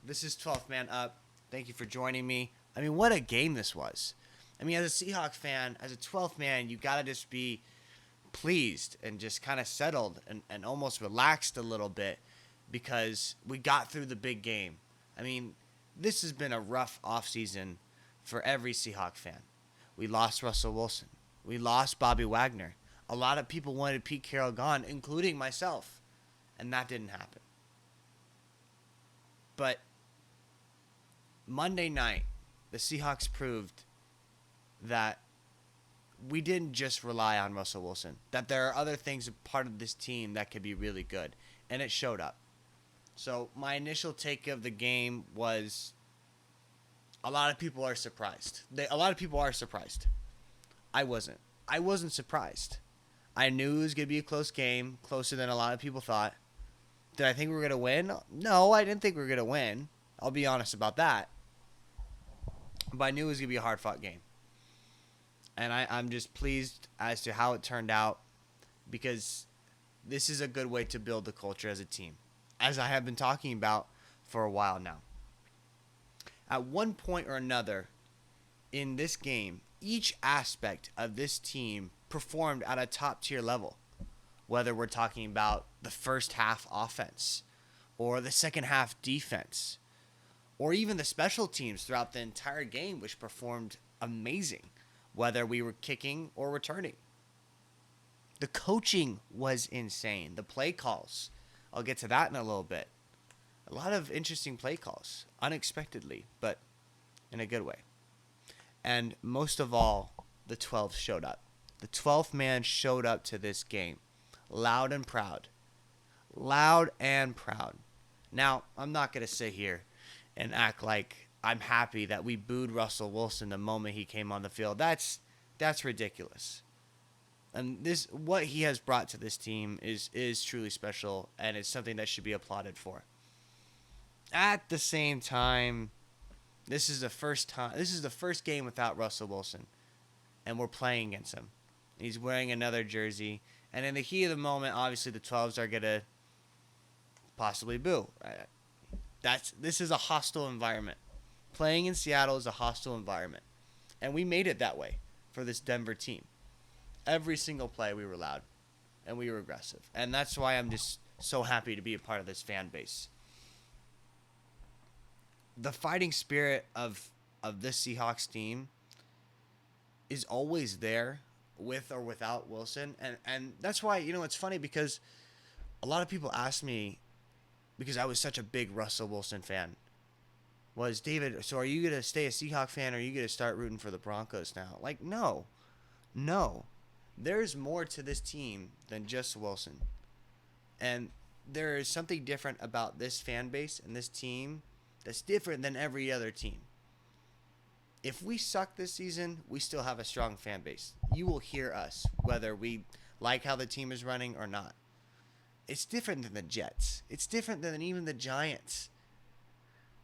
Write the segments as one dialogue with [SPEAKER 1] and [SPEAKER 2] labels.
[SPEAKER 1] This is 12th Man Up. Thank you for joining me. I mean, what a game this was. I mean, as a Seahawks fan, as a 12th man, you got to just be pleased and just kind of settled and almost relaxed a little bit because we got through the big game. I mean, this has been a rough offseason for every Seahawks fan. We lost Russell Wilson. We lost Bobby Wagner. A lot of people wanted Pete Carroll gone, including myself, and that didn't happen. But Monday night, the Seahawks proved that we didn't just rely on Russell Wilson, that there are other things a part of this team that could be really good, and it showed up. So my initial take of the game was a lot of people are surprised. A lot of people are surprised. I wasn't. I wasn't surprised. I knew it was going to be a close game, closer than a lot of people thought. Did I think we were going to win? No, I didn't think we were going to win. I'll be honest about that. But I knew it was going to be a hard-fought game. And I'm just pleased as to how it turned out because this is a good way to build the culture as a team, as I have been talking about for a while now. At one point or another in this game, each aspect of this team performed at a top-tier level, whether we're talking about the first half offense or the second half defense or even the special teams throughout the entire game, which performed amazing, whether we were kicking or returning. The coaching was insane. The play calls, I'll get to that in a little bit. A lot of interesting play calls, unexpectedly, but in a good way. And most of all, the 12th showed up. The 12th man showed up to this game, loud and proud. Loud and proud. Now, I'm not going to sit here and act like I'm happy that we booed Russell Wilson the moment he came on the field. That's ridiculous. And what he has brought to this team is truly special, and it's something that should be applauded for. At the same time, this is the first game without Russell Wilson, and we're playing against him. He's wearing another jersey, and in the heat of the moment, obviously the 12s are gonna possibly boo. This is a hostile environment. Playing in Seattle is a hostile environment, and we made it that way for this Denver team. Every single play we were loud, and we were aggressive, and that's why I'm just so happy to be a part of this fan base. The fighting spirit of this Seahawks team is always there with or without Wilson. And that's why, it's funny because a lot of people ask me, because I was such a big Russell Wilson fan, was, David, so are you going to stay a Seahawks fan or are you going to start rooting for the Broncos now? Like, no. There's more to this team than just Wilson. And there is something different about this fan base and this team that's different than every other team. If we suck this season, we still have a strong fan base. You will hear us, whether we like how the team is running or not. It's different than the Jets. It's different than even the Giants.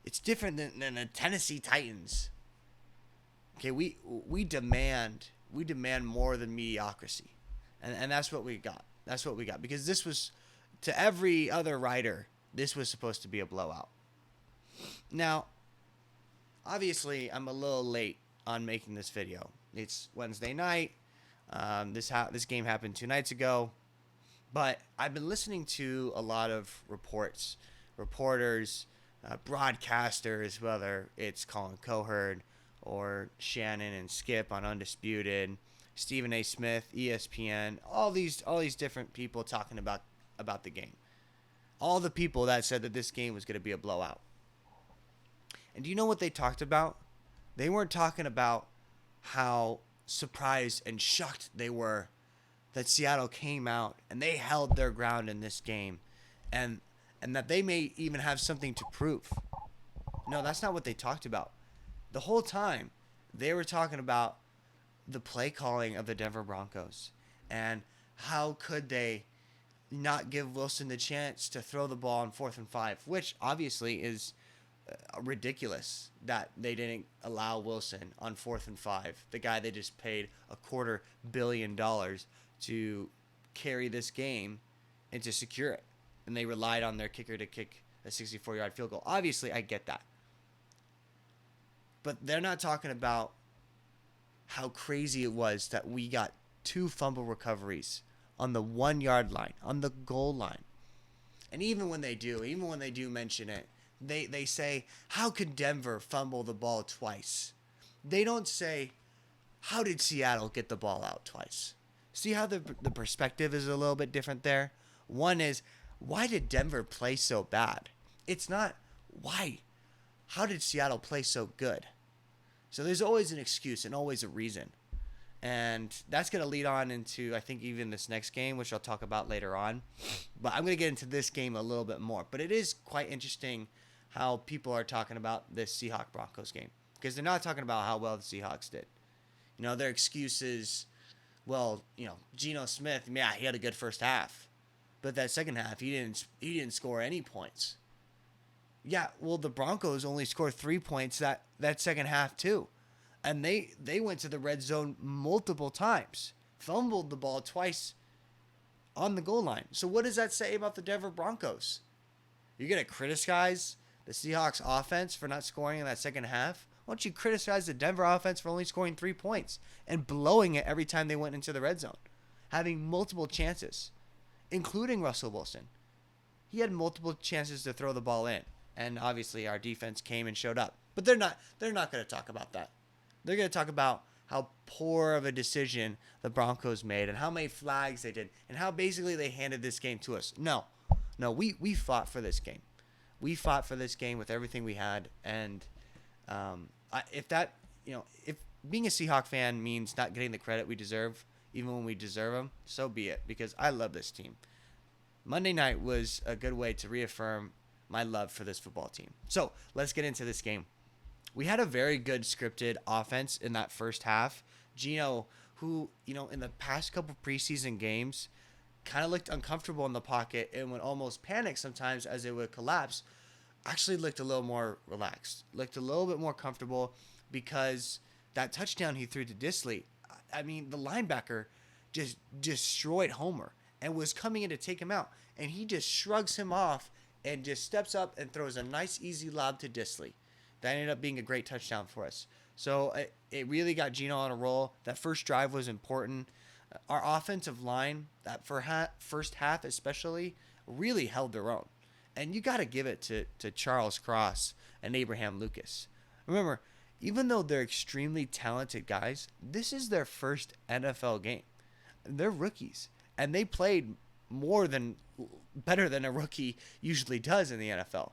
[SPEAKER 1] It's different than the Tennessee Titans. Okay, we demand more than mediocrity. And that's what we got. That's what we got. Because this was, to every other writer, this was supposed to be a blowout. Now, obviously, I'm a little late on making this video. It's Wednesday night. This game happened 2 nights ago. But I've been listening to a lot of reporters, broadcasters, whether it's Colin Coherd or Shannon and Skip on Undisputed, Stephen A. Smith, ESPN, all these different people talking about the game. All the people that said that this game was going to be a blowout. And do you know what they talked about? They weren't talking about how surprised and shocked they were that Seattle came out and they held their ground in this game and that they may even have something to prove. No, that's not what they talked about. The whole time, they were talking about the play calling of the Denver Broncos and how could they not give Wilson the chance to throw the ball on 4th and 5, which obviously is ridiculous that they didn't allow Wilson on 4th and 5, the guy they just paid $250 million to carry this game and to secure it. and they relied on their kicker to kick a 64-yard field goal. Obviously, I get that. But they're not talking about how crazy it was that we got 2 fumble recoveries on the 1-yard line, on the goal line. And even when they do mention it, they say, how could Denver fumble the ball twice? They don't say, how did Seattle get the ball out twice? See how the perspective is a little bit different there? One is, why did Denver play so bad? It's not, why? How did Seattle play so good? So there's always an excuse and always a reason. And that's going to lead on into, I think, even this next game, which I'll talk about later on. But I'm going to get into this game a little bit more. But it is quite interesting how people are talking about this Seahawks-Broncos game. Because they're not talking about how well the Seahawks did. You know, their excuse is, well, you know, Geno Smith, yeah, he had a good first half. But that second half, he didn't score any points. Yeah, well, the Broncos only scored 3 points that second half, too. And they went to the red zone multiple times. Fumbled the ball twice on the goal line. So what does that say about the Denver Broncos? You're going to criticize the Seahawks offense for not scoring in that second half? Why don't you criticize the Denver offense for only scoring 3 points and blowing it every time they went into the red zone? Having multiple chances, including Russell Wilson. He had multiple chances to throw the ball in. And obviously our defense came and showed up. But they're not going to talk about that. They're going to talk about how poor of a decision the Broncos made and how many flags they did and how basically they handed this game to us. No, we fought for this game. We fought for this game with everything we had. And if being a Seahawk fan means not getting the credit we deserve, even when we deserve them, so be it, because I love this team. Monday night was a good way to reaffirm my love for this football team. So let's get into this game. We had a very good scripted offense in that first half. Geno, who, you know, in the past couple preseason games, kind of looked uncomfortable in the pocket and would almost panic sometimes as it would collapse, actually looked a little more relaxed, looked a little bit more comfortable because that touchdown he threw to Disley, I mean, the linebacker just destroyed Homer and was coming in to take him out. And he just shrugs him off and just steps up and throws a nice, easy lob to Disley. That ended up being a great touchdown for us. So it really got Geno on a roll. That first drive was important. Our offensive line, that first half especially, really held their own. And you got to give it to Charles Cross and Abraham Lucas. Remember, even though they're extremely talented guys, this is their first NFL game. They're rookies. And they played better than a rookie usually does in the NFL.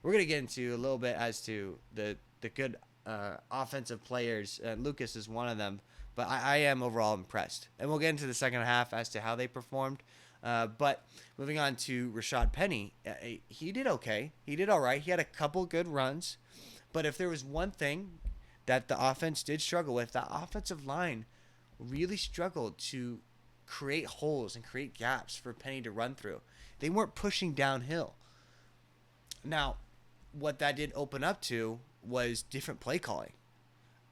[SPEAKER 1] We're going to get into a little bit as to the good offensive players. Lucas is one of them, but I am overall impressed. And we'll get into the second half as to how they performed. But moving on to Rashad Penny, he did okay. He did all right. He had a couple good runs. But if there was one thing that the offense did struggle with, the offensive line really struggled to create holes and create gaps for Penny to run through. They weren't pushing downhill. Now, what that did open up to was different play calling.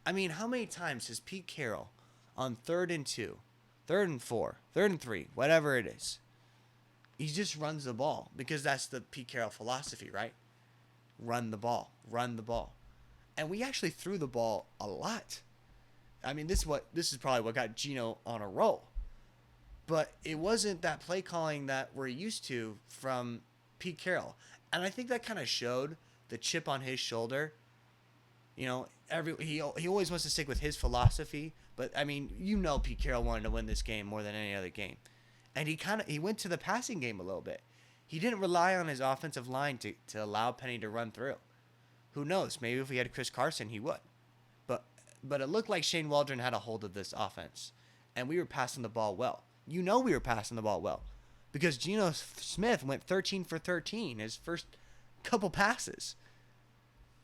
[SPEAKER 1] I mean, how many times has Pete Carroll on 3rd and 2, 3rd and 4, 3rd and 3, whatever it is, he just runs the ball because that's the Pete Carroll philosophy, right? Run the ball. And we actually threw the ball a lot. I mean, this is probably what got Geno on a roll. But it wasn't that play calling that we're used to from Pete Carroll. And I think that kind of showed the chip on his shoulder. You know, he always wants to stick with his philosophy. But, I mean, you know Pete Carroll wanted to win this game more than any other game. And he went to the passing game a little bit. He didn't rely on his offensive line to allow Penny to run through. Who knows? Maybe if we had Chris Carson, he would. But it looked like Shane Waldron had a hold of this offense. And we were passing the ball well. You know we were passing the ball well. Because Geno Smith went 13 for 13 his first couple passes.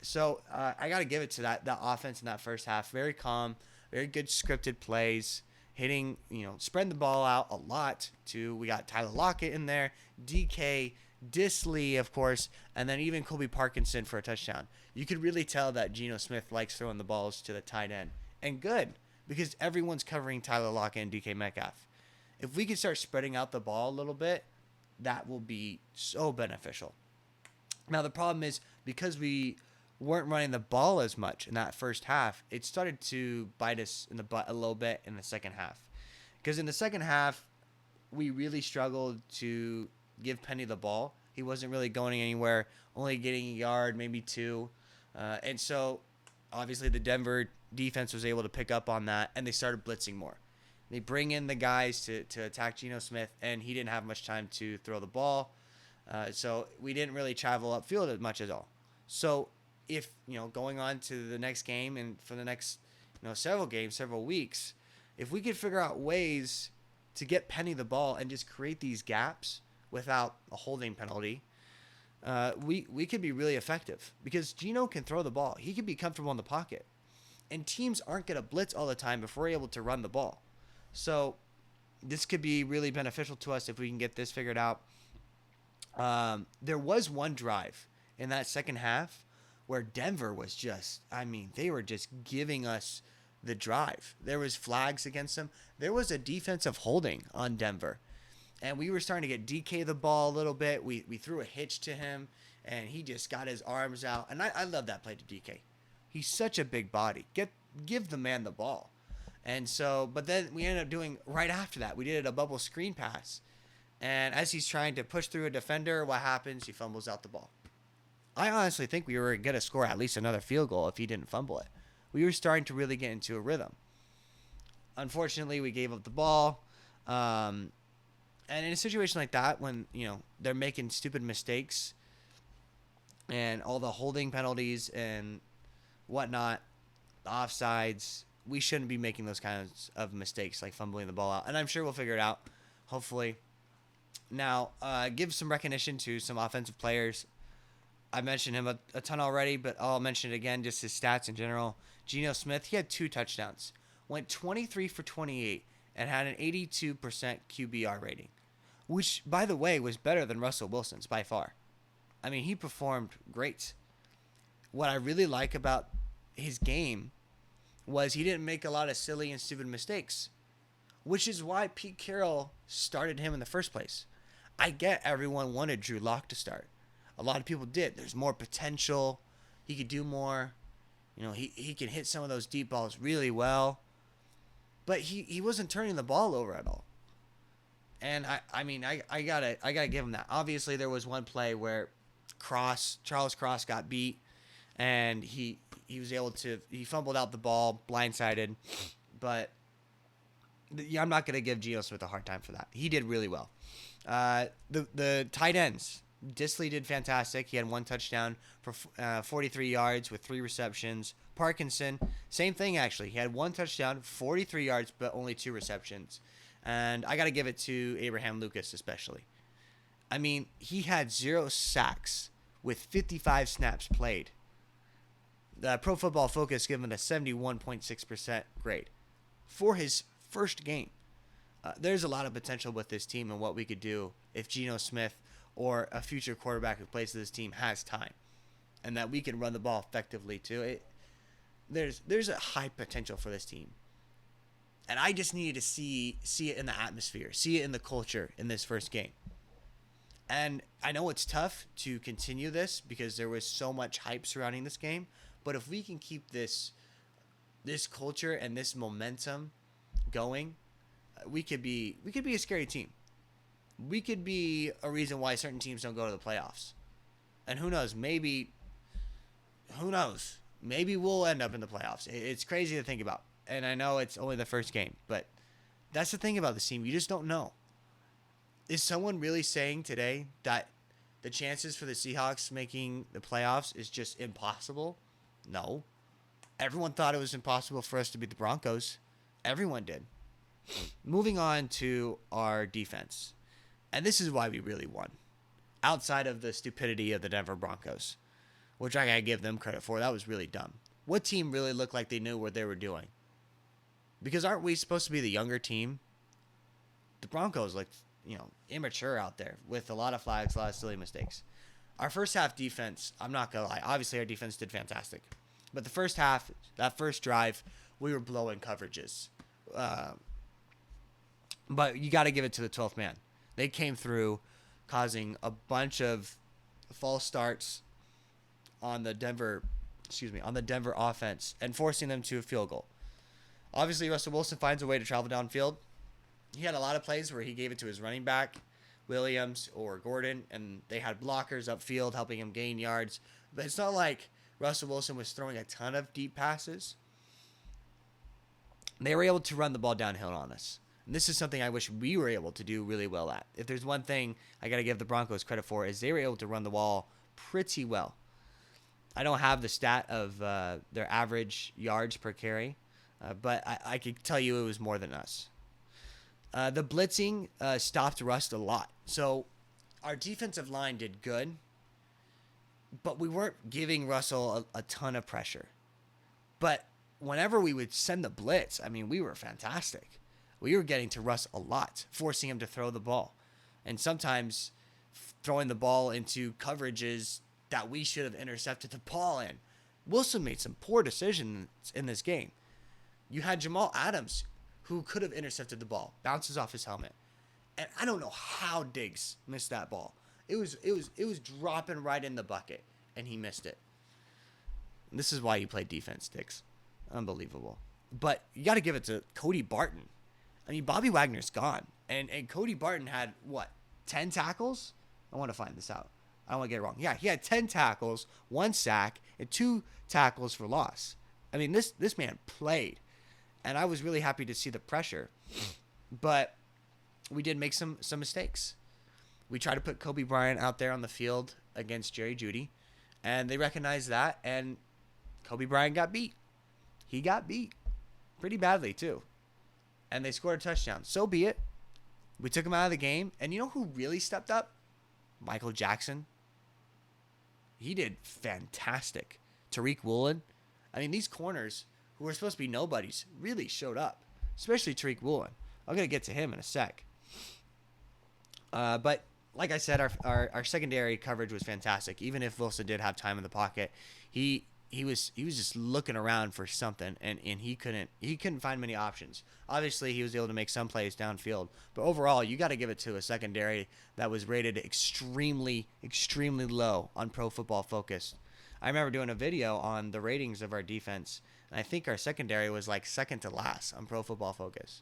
[SPEAKER 1] So I got to give it to that offense in that first half. Very calm, very good scripted plays, hitting, spreading the ball out a lot too. We got Tyler Lockett in there, DK, Disley, of course, and then even Colby Parkinson for a touchdown. You could really tell that Geno Smith likes throwing the balls to the tight end. And good, because everyone's covering Tyler Lockett and DK Metcalf. If we could start spreading out the ball a little bit, that will be so beneficial. Now, the problem is because we weren't running the ball as much in that first half, it started to bite us in the butt a little bit in the second half. Because in the second half, we really struggled to give Penny the ball. He wasn't really going anywhere, only getting a yard, maybe two. And so, obviously, the Denver defense was able to pick up on that, and they started blitzing more. They bring in the guys to attack Geno Smith, and he didn't have much time to throw the ball. So we didn't really travel upfield as much as all. So if, going on to the next game and for the next, several games, several weeks, if we could figure out ways to get Penny the ball and just create these gaps without a holding penalty, we could be really effective because Geno can throw the ball. He can be comfortable in the pocket. And teams aren't going to blitz all the time if we're able to run the ball. So this could be really beneficial to us if we can get this figured out. There was one drive in that second half where Denver was they were just giving us the drive. There was flags against them. There was a defensive holding on Denver. And we were starting to get DK the ball a little bit. We threw a hitch to him, and he just got his arms out. And I love that play to DK. He's such a big body. Give the man the ball. And so, but then we ended up doing, right after that, we did a bubble screen pass. And as he's trying to push through a defender, what happens? He fumbles out the ball. I honestly think we were going to score at least another field goal if he didn't fumble it. We were starting to really get into a rhythm. Unfortunately, we gave up the ball. And in a situation like that, when, they're making stupid mistakes and all the holding penalties and whatnot, the offsides, we shouldn't be making those kinds of mistakes like fumbling the ball out. And I'm sure we'll figure it out, hopefully. Now, give some recognition to some offensive players. I mentioned him a ton already, but I'll mention it again, just his stats in general. Geno Smith, he had 2 touchdowns, went 23 for 28, and had an 82% QBR rating, which, by the way, was better than Russell Wilson's by far. I mean, he performed great. What I really like about his game was he didn't make a lot of silly and stupid mistakes, which is why Pete Carroll started him in the first place. I get everyone wanted Drew Lock to start. A lot of people did. There's more potential. He could do more. He can hit some of those deep balls really well. But he wasn't turning the ball over at all. And I gotta give him that. Obviously, there was one play where Charles Cross got beat, and he fumbled out the ball, blindsided. But I'm not gonna give Geno Smith a hard time for that. He did really well. The tight ends. Disley did fantastic. He had 1 touchdown for 43 yards with 3 receptions. Parkinson, same thing actually. He had 1 touchdown, 43 yards, but only 2 receptions. And I got to give it to Abraham Lucas especially. I mean, he had 0 sacks with 55 snaps played. The Pro Football Focus gave him a 71.6% grade for his first game. There's a lot of potential with this team and what we could do if Geno Smith or a future quarterback who plays for this team has time, and that we can run the ball effectively too. There's a high potential for this team, and I just needed to see it in the atmosphere, see it in the culture in this first game. And I know it's tough to continue this because there was so much hype surrounding this game, but if we can keep this culture and this momentum going, we could be a scary team. We could be a reason why certain teams don't go to the playoffs. And who knows, maybe we'll end up in the playoffs. It's crazy to think about. And I know it's only the first game, but that's the thing about this team. You just don't know. Is someone really saying today that the chances for the Seahawks making the playoffs is just impossible? No. Everyone thought it was impossible for us to beat the Broncos. Everyone did. Moving on to our defense. And this is why we really won. Outside of the stupidity of the Denver Broncos, which I gotta give them credit for. That was really dumb. What team really looked like they knew what they were doing? Because aren't we supposed to be the younger team? The Broncos looked, immature out there with a lot of flags, a lot of silly mistakes. Our first half defense, I'm not gonna lie. Obviously, our defense did fantastic. But the first half, that first drive, we were blowing coverages. But you got to give it to the 12th man. They came through. causing a bunch of false starts on the Denver offense and forcing them to a field goal. Obviously, Russell Wilson finds a way to travel downfield. He had a lot of plays where he gave it to his running back, Williams or Gordon, and they had blockers upfield helping him gain yards. But it's not like Russell Wilson was throwing a ton of deep passes. They were able to run the ball downhill on us. And this is something I wish we were able to do really well at. If there's one thing I got to give the Broncos credit for, is they were able to run the ball pretty well. I don't have the stat of their average yards per carry, but I could tell you it was more than us. The blitzing stopped Russ a lot. So our defensive line did good, but we weren't giving Russell a ton of pressure. But whenever we would send the blitz, I mean, we were fantastic. We were getting to Russ a lot, forcing him to throw the ball. And sometimes throwing the ball into coverages that we should have intercepted the ball in. Wilson made some poor decisions in this game. You had Jamal Adams, who could have intercepted the ball, bounces off his helmet. And I don't know how Diggs missed that ball. It was dropping right in the bucket, and he missed it. And this is why you play defense, Diggs. Unbelievable. But you got to give it to Cody Barton. I mean, Bobby Wagner's gone. And Cody Barton had, 10 tackles? I want to find this out. I don't want to get it wrong. Yeah, he had 10 tackles, 1 sack, and 2 tackles for loss. I mean, this man played. And I was really happy to see the pressure. But we did make some mistakes. We tried to put Kobe Bryant out there on the field against Jerry Jeudy. And they recognized that. And Kobe Bryant got beat. He got beat. Pretty badly, too. And they scored a touchdown. So be it. We took him out of the game. And you know who really stepped up? Michael Jackson. He did fantastic. Tariq Woolen. I mean, these corners who were supposed to be nobodies really showed up. Especially Tariq Woolen. I'm going to get to him in a sec. But like I said, our secondary coverage was fantastic. Even if Wilson did have time in the pocket, he was just looking around for something, and he couldn't find many options. Obviously, he was able to make some plays downfield, but overall, you got to give it to a secondary that was rated extremely, extremely low on Pro Football Focus. I remember doing a video on the ratings of our defense, and I think our secondary was like second to last on Pro Football Focus,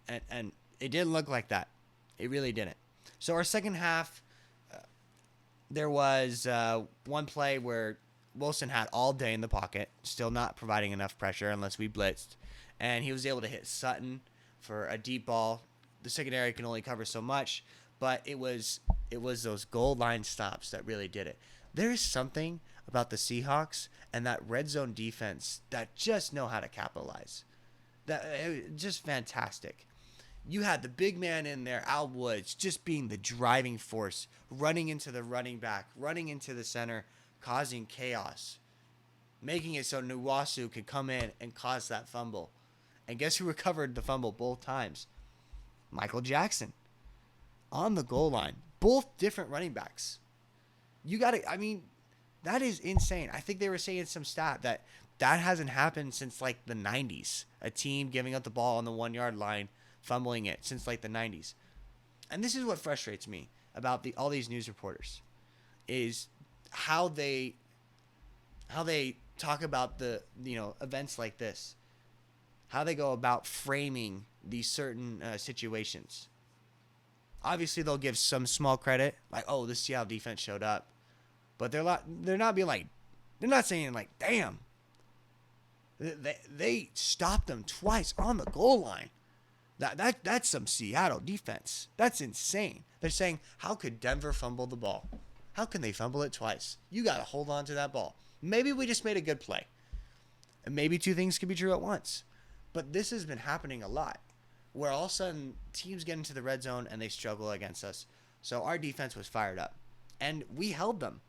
[SPEAKER 1] and it didn't look like that. It really didn't. So our second half, there was one play where Wilson had all day in the pocket, still not providing enough pressure unless we blitzed. And he was able to hit Sutton for a deep ball. The secondary can only cover so much, but it was those goal line stops that really did it. There is something about the Seahawks and that red zone defense that just know how to capitalize. Just fantastic. You had the big man in there, Al Woods, just being the driving force, running into the running back, running into the center, causing chaos, making it so Nuwasu could come in and cause that fumble. And guess who recovered the fumble both times? Michael Jackson. On the goal line. Both different running backs. That is insane. I think they were saying some stat that hasn't happened since like the 90s. A team giving up the ball on the 1 yard line, fumbling it since like the 90s. And this is what frustrates me about all these news reporters is how they talk about the events like this, how they go about framing these certain situations. Obviously, they'll give some small credit, like, oh, the Seattle defense showed up, but they're not saying like, damn, they stopped them twice on the goal line. That's some Seattle defense. That's insane. They're saying, how could Denver fumble the ball? How can they fumble it twice? You got to hold on to that ball. Maybe we just made a good play. And maybe two things can be true at once. But this has been happening a lot, where all of a sudden teams get into the red zone and they struggle against us. So our defense was fired up. And we held them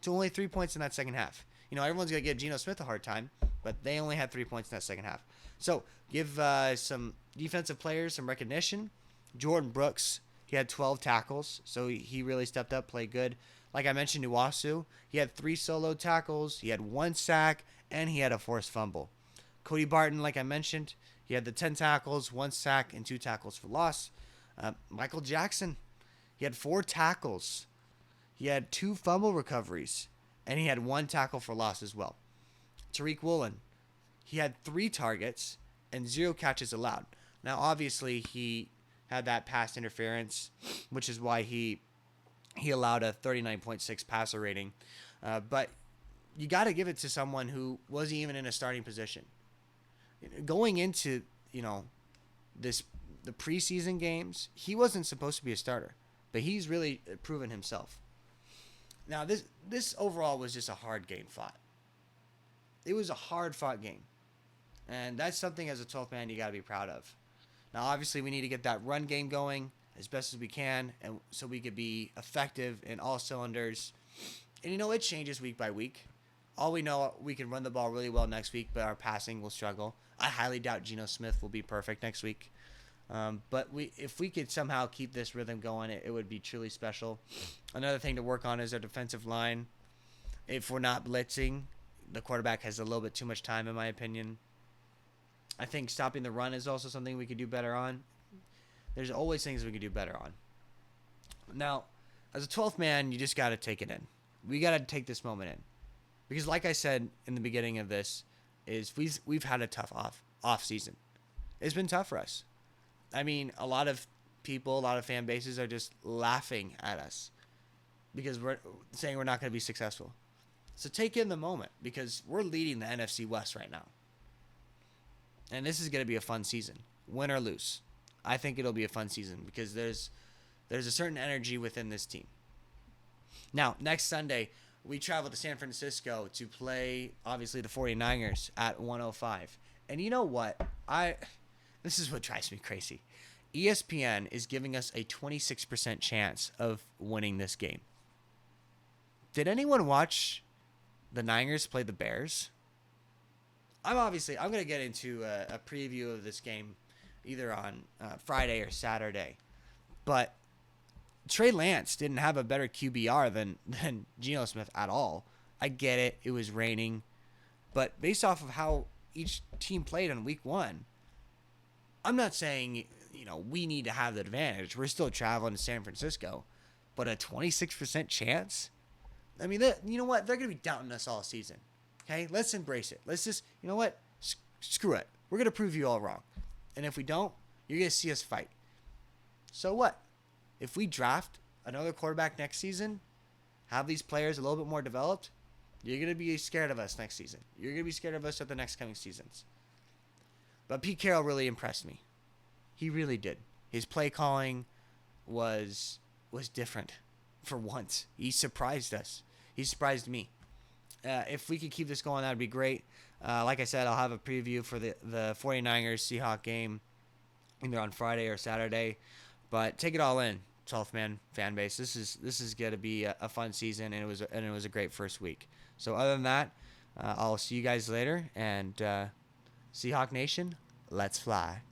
[SPEAKER 1] to only 3 points in that second half. Everyone's going to give Geno Smith a hard time, but they only had 3 points in that second half. So give some defensive players some recognition. Jordan Brooks, he had 12 tackles, so he really stepped up, played good. Like I mentioned, Nuwasu, he had 3 solo tackles, he had 1 sack, and he had a forced fumble. Cody Barton, like I mentioned, he had the 10 tackles, 1 sack, and 2 tackles for loss. Michael Jackson, he He had 4 tackles. He had 2 fumble recoveries. And he had 1 tackle for loss as well. Tariq Woolen, he had 3 targets and 0 catches allowed. Now, obviously, he had that pass interference, which is why he allowed a 39.6 passer rating. But you got to give it to someone who wasn't even in a starting position. Going into, the preseason games, he wasn't supposed to be a starter, but he's really proven himself. Now, this overall was just a hard game fought. It was a hard-fought game. And that's something as a 12th man you got to be proud of. Now, obviously, we need to get that run game going as best as we can, and so we could be effective in all cylinders. And, it changes week by week. All we know, we can run the ball really well next week, but our passing will struggle. I highly doubt Geno Smith will be perfect next week. But if we could somehow keep this rhythm going, it would be truly special. Another thing to work on is our defensive line. If we're not blitzing, the quarterback has a little bit too much time, in my opinion. I think stopping the run is also something we could do better on. There's always things we could do better on. Now, as a 12th man, you just got to take it in. We got to take this moment in. Because like I said in the beginning of this, is we've had a tough off season. It's been tough for us. I mean, a lot of people, a lot of fan bases are just laughing at us because we're saying we're not going to be successful. So take in the moment because we're leading the NFC West right now. And this is going to be a fun season, win or lose. I think it'll be a fun season because there's a certain energy within this team. Now, next Sunday, we travel to San Francisco to play, obviously, the 49ers at 105. And you know what? This is what drives me crazy. ESPN is giving us a 26% chance of winning this game. Did anyone watch the Niners play the Bears? I'm going to get into a preview of this game either on Friday or Saturday. But Trey Lance didn't have a better QBR than Geno Smith at all. I get it. It was raining. But based off of how each team played in week 1, I'm not saying, we need to have the advantage. We're still traveling to San Francisco. But a 26% chance? I mean, you know what? They're going to be doubting us all season. Okay? Let's embrace it. Let's just, you know what? Screw it. We're going to prove you all wrong. And if we don't, you're going to see us fight. So what? If we draft another quarterback next season, have these players a little bit more developed, you're going to be scared of us next season. You're going to be scared of us at the next coming seasons. But Pete Carroll really impressed me. He really did. His play calling was different for once. He surprised us. He surprised me. If we could keep this going, that would be great. Like I said, I'll have a preview for the 49ers Seahawks game either on Friday or Saturday. But take it all in, 12th man fan base. This is going to be a fun season, and it was a great first week. So other than that, I'll see you guys later. And Seahawk Nation, let's fly.